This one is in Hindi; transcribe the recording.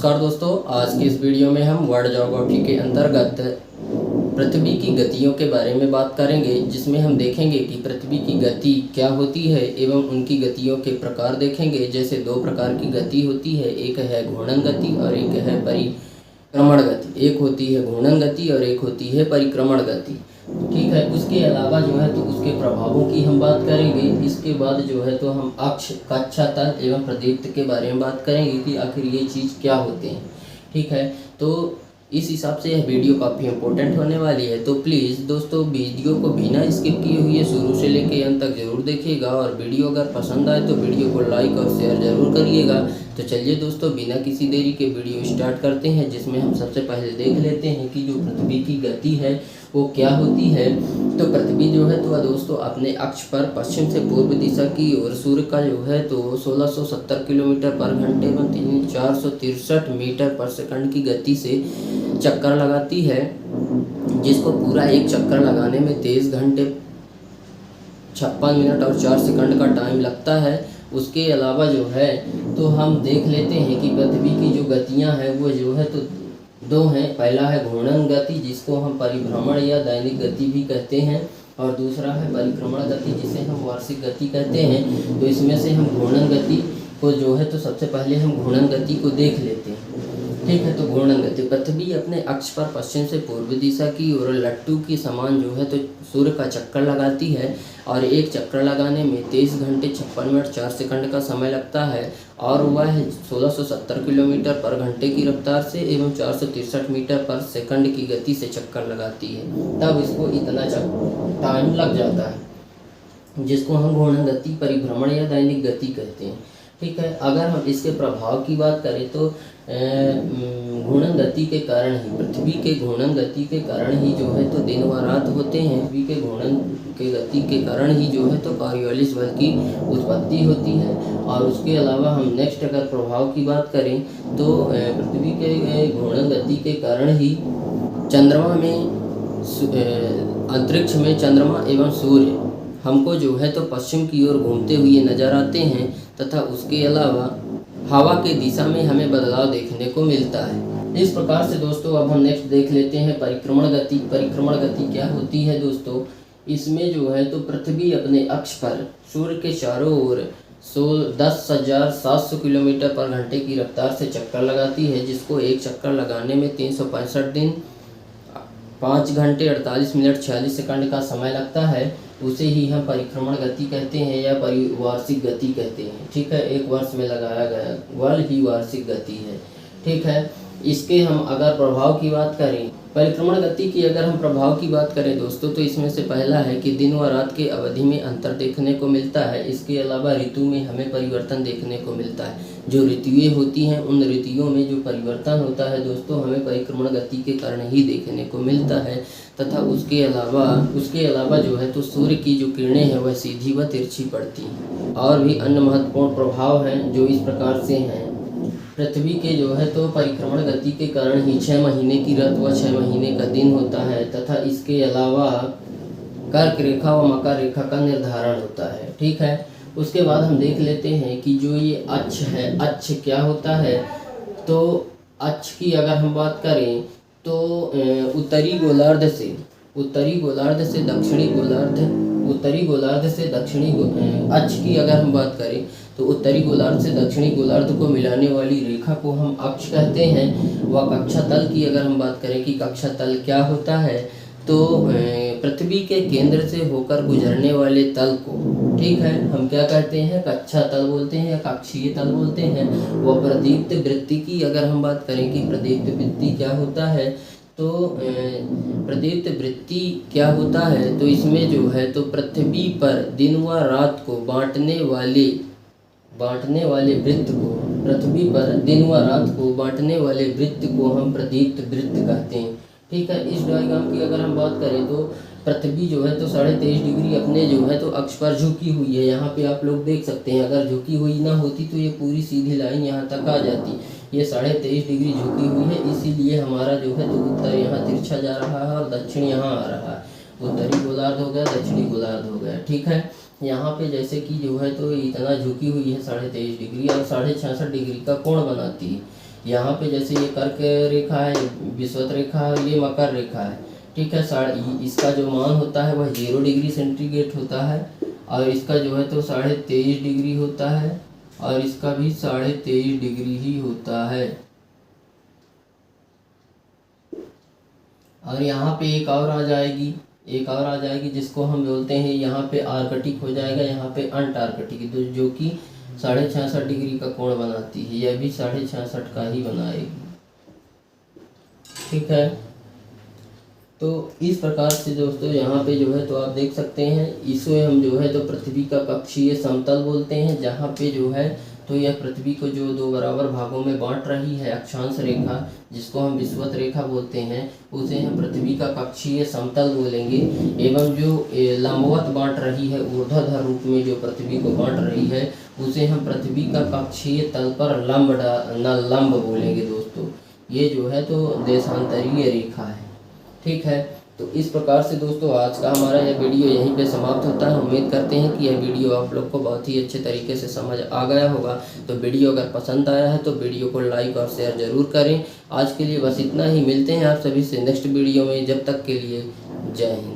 नमस्कार दोस्तों, आज की इस वीडियो में हम वर्ल्ड ज्योग्राफी के अंतर्गत पृथ्वी की गतियों के बारे में बात करेंगे, जिसमें हम देखेंगे कि पृथ्वी की गति क्या होती है एवं उनकी गतियों के प्रकार देखेंगे। जैसे दो प्रकार की गति होती है, एक है घूर्णन गति और एक है परिक्रमण गति। एक होती है घूर्णन गति और एक होती है परिक्रमण गति। ठीक है, उसके अलावा जो है तो उसके प्रभावों की हम बात करेंगे। इसके बाद जो है तो हम अक्ष, कक्षा, तल एवं प्रदीप्त के बारे में बात करेंगे कि आखिर ये चीज़ क्या होते हैं। ठीक है, तो इस हिसाब से यह वीडियो काफ़ी इम्पोर्टेंट होने वाली है। तो प्लीज़ दोस्तों, वीडियो को बिना स्किप किए हुए शुरू से लेकर अंत तक ज़रूर देखिएगा, और वीडियो अगर पसंद आए तो वीडियो को लाइक और शेयर ज़रूर करिएगा। तो चलिए दोस्तों, बिना किसी देरी के वीडियो स्टार्ट करते हैं, जिसमें हम सबसे पहले देख लेते हैं कि जो पृथ्वी की गति है वो क्या होती है। तो पृथ्वी जो है तो दोस्तों अपने अक्ष पर पश्चिम से पूर्व दिशा की ओर सूर्य का जो है तो 1670 किलोमीटर पर घंटे एवं 463 मीटर पर सेकंड की गति से चक्कर लगाती है, जिसको पूरा एक चक्कर लगाने में 23 घंटे 56 मिनट और 4 सेकंड का टाइम लगता है। उसके अलावा जो है तो हम देख लेते हैं कि पृथ्वी की जो गतियां हैं वो जो है तो दो हैं। पहला है घूर्णन गति, जिसको हम परिभ्रमण या दैनिक गति भी कहते हैं, और दूसरा है परिक्रमण गति, जिसे हम वार्षिक गति कहते हैं। तो इसमें से हम घूर्णन गति को जो है तो सबसे पहले हम घूर्णन गति को देख लेते हैं। ठीक है, तो घूर्णन गति, पृथ्वी अपने अक्ष पर पश्चिम से पूर्व दिशा की ओर लट्टू की समान जो है तो सूर्य का चक्कर लगाती है, और एक चक्कर लगाने में 23 घंटे 56 मिनट 4 सेकंड का समय लगता है, और वह 1670 किलोमीटर पर घंटे की रफ्तार से एवं 463 मीटर पर सेकंड की गति से चक्कर लगाती है। तब इसको इतना टाइम लग जाता है, जिसको हम घूर्णन गति, परिभ्रमण या दैनिक गति कहते हैं। ठीक है, अगर हम इसके प्रभाव की बात करें तो घूर्णन गति के कारण ही, पृथ्वी के घूर्णन गति के कारण ही जो है तो दिन व रात होते हैं। पृथ्वी के घूर्णन के गति के कारण ही जो है तो कॉरियोलिस बल की उत्पत्ति होती है। और उसके अलावा हम नेक्स्ट अगर प्रभाव की बात करें तो पृथ्वी के घूर्णन गति के कारण ही चंद्रमा में, अंतरिक्ष में चंद्रमा एवं सूर्य हमको जो है तो पश्चिम की ओर घूमते हुए नजर आते हैं, तथा उसके अलावा हवा के दिशा में हमें बदलाव देखने को मिलता है। इस प्रकार से दोस्तों अब हम नेक्स्ट देख लेते हैं परिक्रमण गति। परिक्रमण गति क्या होती है दोस्तों? इसमें जो है तो पृथ्वी अपने अक्ष पर सूर्य के चारों ओर 10,700 किलोमीटर पर घंटे की रफ्तार से चक्कर लगाती है, जिसको एक चक्कर लगाने में 365 दिन 5 घंटे 48 मिनट 46 सेकंड का समय लगता है। उसे ही हम परिक्रमण गति कहते हैं या वार्षिक गति कहते हैं। ठीक है, एक वर्ष में लगाया गया वल ही वार्षिक गति है। ठीक है, इसके हम अगर प्रभाव की बात करें, परिक्रमण गति की अगर हम प्रभाव की बात करें दोस्तों, तो इसमें से पहला है कि दिन व रात के अवधि में अंतर देखने को मिलता है। इसके अलावा ऋतु में हमें परिवर्तन देखने को मिलता है। जो ऋतुएं होती हैं उन ऋतुओं में जो परिवर्तन होता है दोस्तों, हमें परिक्रमण गति के कारण ही देखने को मिलता है। तथा उसके अलावा जो है तो सूर्य की जो किरणें हैं वह सीधी व तिरछी पड़ती हैं। और भी अन्य महत्वपूर्ण प्रभाव हैं जो इस प्रकार से हैं। पृथ्वी के जो है तो परिक्रमण गति के कारण ही 6 महीने की रात व 6 महीने का दिन होता है, तथा इसके अलावा कर्क रेखा व मकर रेखा का निर्धारण होता है। ठीक है, उसके बाद हम देख लेते हैं कि जो ये अक्ष है, अक्ष क्या होता है। तो अक्ष की अगर हम बात करें तो उत्तरी गोलार्ध से दक्षिणी अक्ष की अगर हम बात करें तो उत्तरी गोलार्ध से दक्षिणी गोलार्ध को मिलाने वाली रेखा को हम अक्ष कहते हैं। व कक्षा तल की अगर हम बात करें कि कक्षा तल क्या होता है, तो पृथ्वी के केंद्र से होकर गुजरने वाले तल को, ठीक है, हम क्या कहते हैं? कक्षा तल बोलते हैं या कक्षीय तल बोलते हैं। व प्रदीप्त वृत्ति की अगर हम बात करें कि प्रदीप्त वृत्ति क्या होता है, तो प्रदीप्त वृत्ति क्या होता है, तो इसमें जो है तो पृथ्वी पर दिन व रात को बांटने वाले वृत्त को, पृथ्वी पर दिन व रात को बांटने वाले वृत्त को हम प्रदीप्त वृत्त कहते हैं। ठीक है, इस डायग्राम की अगर हम बात करें तो पृथ्वी जो है तो 23.5 डिग्री अपने जो है तो अक्ष पर झुकी हुई है। यहाँ पे आप लोग देख सकते हैं, अगर झुकी हुई ना होती तो ये पूरी सीधी लाइन यहाँ तक आ जाती। ये 23.5 डिग्री झुकी हुई है, इसीलिए हमारा जो है तो उत्तर यहाँ तिरछा जा रहा है और दक्षिण यहाँ आ रहा है। उत्तरी गोलार्ध हो गया, दक्षिणी गोलार्ध हो गया। ठीक है, यहाँ पे जैसे कि जो है तो इतना झुकी हुई है 23.5 डिग्री और 66.5 डिग्री का कोण बनाती है। यहाँ पे जैसे ये कर्क रेखा है, विषुवत रेखा है, ये मकर रेखा है, ठीक है। इसका जो मान होता है वह 0 डिग्री सेंटीग्रेड होता है, और इसका जो है तो 23.5 डिग्री होता है, और इसका भी 23.5 डिग्री ही होता है। और यहाँ पे एक और आ जाएगी जिसको हम बोलते हैं, यहाँ पे आर्कटिक हो जाएगा, यहाँ पे अंटार्कटिक, जो कि 66.5 डिग्री का कोण बनाती है। यह भी 66.5 का ही बनाएगी, ठीक है। तो इस प्रकार से दोस्तों यहाँ पे जो है तो आप देख सकते हैं, इसे हम जो है तो पृथ्वी का कक्षीय समतल बोलते हैं, जहाँ पे जो है तो यह पृथ्वी को जो 2 बराबर भागों में बांट रही है, अक्षांश रेखा जिसको हम विषुवत रेखा बोलते हैं, उसे हम पृथ्वी का कक्षीय समतल बोलेंगे। एवं जो लंबवत बांट रही है, ऊर्ध्वाधर रूप में जो पृथ्वी को बांट रही है, उसे हम पृथ्वी का कक्षीय तल पर लंब बोलेंगे दोस्तों। ये जो है तो देशांतरीय रेखा है, ठीक है। तो इस प्रकार से दोस्तों आज का हमारा यह वीडियो यहीं पे समाप्त होता है। उम्मीद करते हैं कि यह वीडियो आप लोग को बहुत ही अच्छे तरीके से समझ आ गया होगा। तो वीडियो अगर पसंद आया है तो वीडियो को लाइक और शेयर ज़रूर करें। आज के लिए बस इतना ही, मिलते हैं आप सभी से नेक्स्ट वीडियो में। जब तक के लिए जय हिंद।